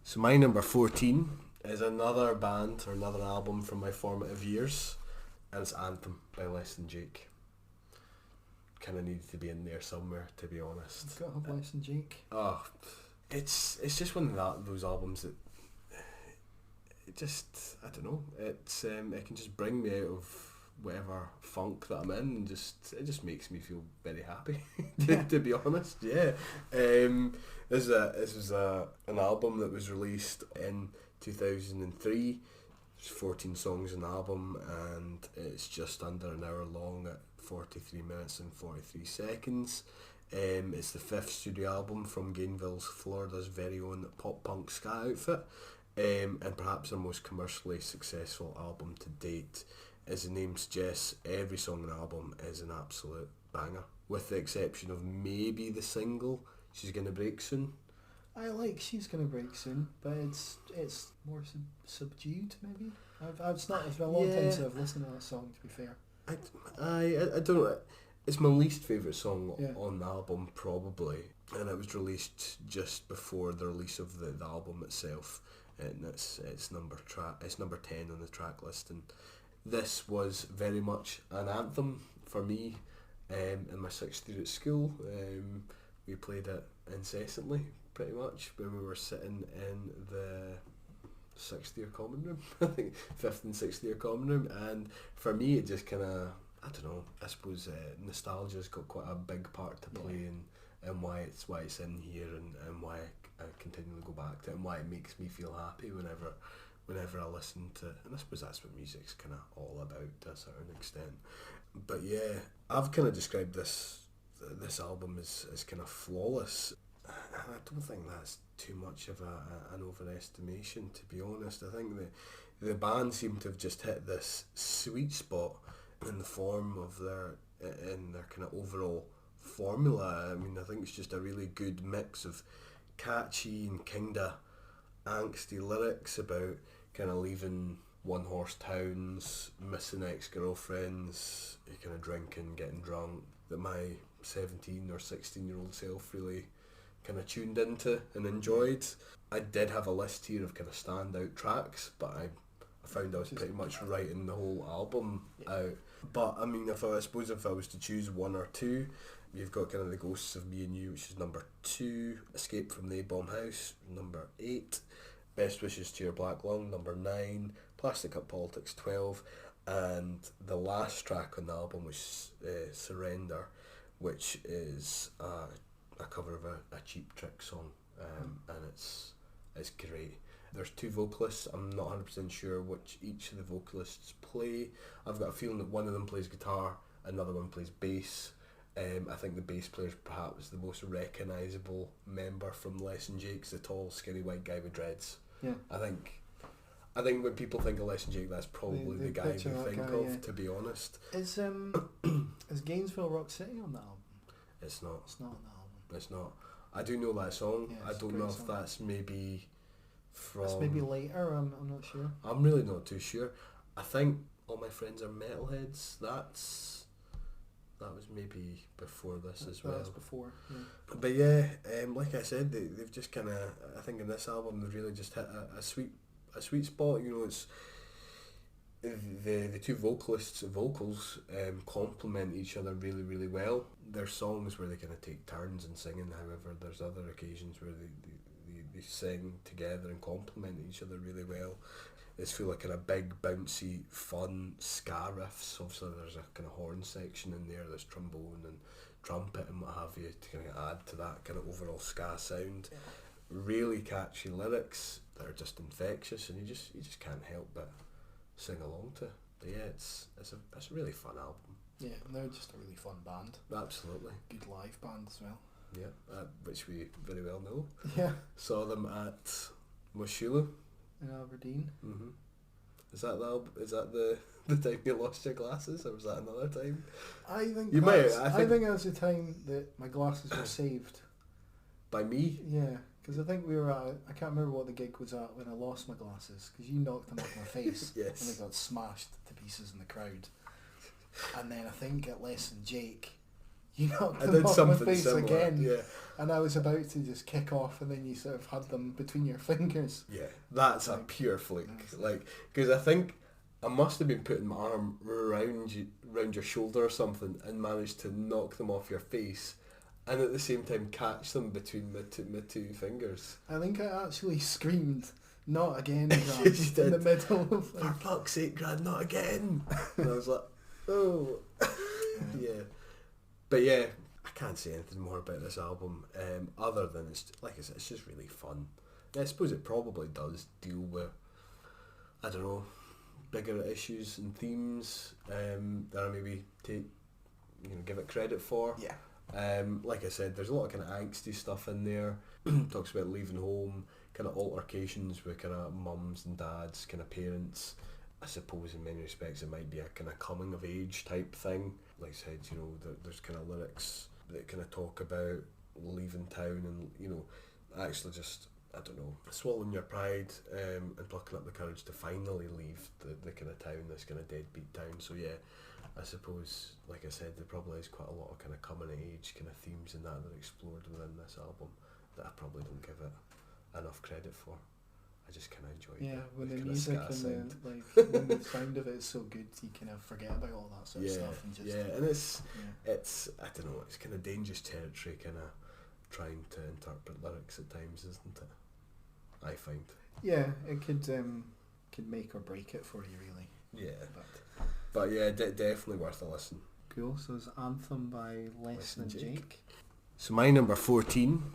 So my number 14 is another band or another album from my formative years, and it's Anthem by Less Than Jake. Kind of needed to be in there somewhere, to be honest. You've got to have Less Than Jake. Oh, it's just one of those albums that it just, I don't know, it can just bring me out of whatever funk that I'm in, and it just makes me feel very happy. to be honest, yeah. This was an album that was released in 2003. There's 14 songs in the album, and it's just under an hour long at 43 minutes and 43 seconds. It's the 5th studio album from Gainesville, Florida's very own pop-punk ska outfit, and perhaps their most commercially successful album to date. As the name suggests, every song on the album is an absolute banger, with the exception of maybe the single, She's Gonna Break Soon. I like She's Gonna Break Soon, but it's more subdued, maybe. It's been a long time since I've listened to that song, to be fair. I don't. It's my least favourite song Yeah. on the album, probably, and it was released just before the release of the album itself, and it's number 10 on the track list, and this was very much an anthem for me. In my 6th year at school, we played it incessantly, pretty much, when we were sitting in the 6th year common room. I think 5th and 6th year common room, and for me it just kind of, I don't know, I suppose nostalgia's got quite a big part to play in why it's in here, and why I continually go back to it, and why it makes me feel happy whenever I listen to it. And I suppose that's what music's kind of all about to a certain extent. But yeah, I've kind of described this album as kind of flawless. I don't think that's too much of an overestimation, to be honest. I think the band seem to have just hit this sweet spot in the form of their kind of overall formula. I mean, I think it's just a really good mix of catchy and kind of angsty lyrics about kind of leaving one-horse towns, missing ex-girlfriends, kind of drinking, getting drunk, that my 17 or 16-year-old self really kind of tuned into and enjoyed. I did have a list here of kind of standout tracks, but I found I was pretty much writing the whole album out. But I mean, I suppose if I was to choose one or two, you've got kind of The Ghosts of Me and You, which is number 2, Escape from the A-Bomb House, number 8, Best Wishes to Your Black Lung, number 9, Plastic Up Politics, 12, and the last track on the album was Surrender, which is a cover of a Cheap Trick song, and it's great. There's 2 vocalists. I'm not 100% sure which each of the vocalists play. I've got a feeling that one of them plays guitar, another one plays bass. I think the bass player is perhaps the most recognisable member from Less Than Jake's, the tall, skinny white guy with dreads. Yeah. I think when people think of Less Than Jake, that's probably the guy they think of, to be honest. Is Gainesville Rock City on the album? It's not. It's not on the album. It's not. I do know that song. Yeah, I don't know if that's maybe from... That's maybe later, I'm not sure. I'm really not too sure. I think All My Friends Are Metalheads, that was maybe before this as well. That was before, yeah. But yeah, like I said, they've just kind of, I think in this album they've really just hit a sweet spot. You know, it's the 2 vocalists' vocals complement each other really, really well. There's songs where they kind of take turns in singing, however there's other occasions where they sing together and complement each other really well. It's feel like kind of big, bouncy, fun ska riffs. Obviously there's a kind of horn section in there, there's trombone and trumpet and what have you to kind of add to that kind of overall ska sound. Yeah. Really catchy lyrics that are just infectious, and you just can't help but sing along to. But yeah, it's a really fun album. Yeah, and they're just a really fun band. Absolutely. Good live band as well. Yeah, which we very well know. Yeah. Saw them at Moshulu in Aberdeen. Mm-hmm. Is that the time you lost your glasses, or was that another time? I think that was the time that my glasses were saved. By me? Yeah, because I think we were at, I can't remember what the gig was at when I lost my glasses, because you knocked them off my face. Yes. And they got smashed to pieces in the crowd. And then I think at Less Than Jake, you knocked I them did off my something face similar. again. Yeah. And I was about to just kick off, and then you sort of had them between your fingers. Yeah, that's a pure fluke. Like, because I think I must have been putting my arm around your shoulder or something, and managed to knock them off your face, and at the same time catch them between my two fingers. I think I actually screamed, "Not again, You Grant," in the did. middle of For fuck's sake, Grant, not again! And I was like, oh, yeah. But yeah, I can't say anything more about this album, other than it's like I said, it's just really fun. I suppose it probably does deal with, I don't know, bigger issues and themes that I maybe give it credit for. Yeah. Like I said, there's a lot of kind of angsty stuff in there. Talks about leaving home, kind of altercations with kind of mums and dads, kind of parents. I suppose in many respects it might be a kind of coming of age type thing. Like I said, there's kind of lyrics that kind of talk about leaving town and, actually just, I don't know, swallowing your pride and plucking up the courage to finally leave the kind of town, this kind of deadbeat town. So yeah, I suppose, like I said, there probably is quite a lot of kind of coming of age kind of themes in that are explored within this album that I probably don't give it enough credit for. I just kind of enjoyed Yeah, when the kind of music ska and sound. when the sound of it is so good, you kind of forget about all that sort of stuff and just and it's I don't know, it's kind of dangerous territory, kind of trying to interpret lyrics at times, isn't it? I find. Yeah, it could make or break it for you, really. Yeah, but yeah, definitely worth a listen. Cool. So it's Anthem by Less Than Jake. So my number 14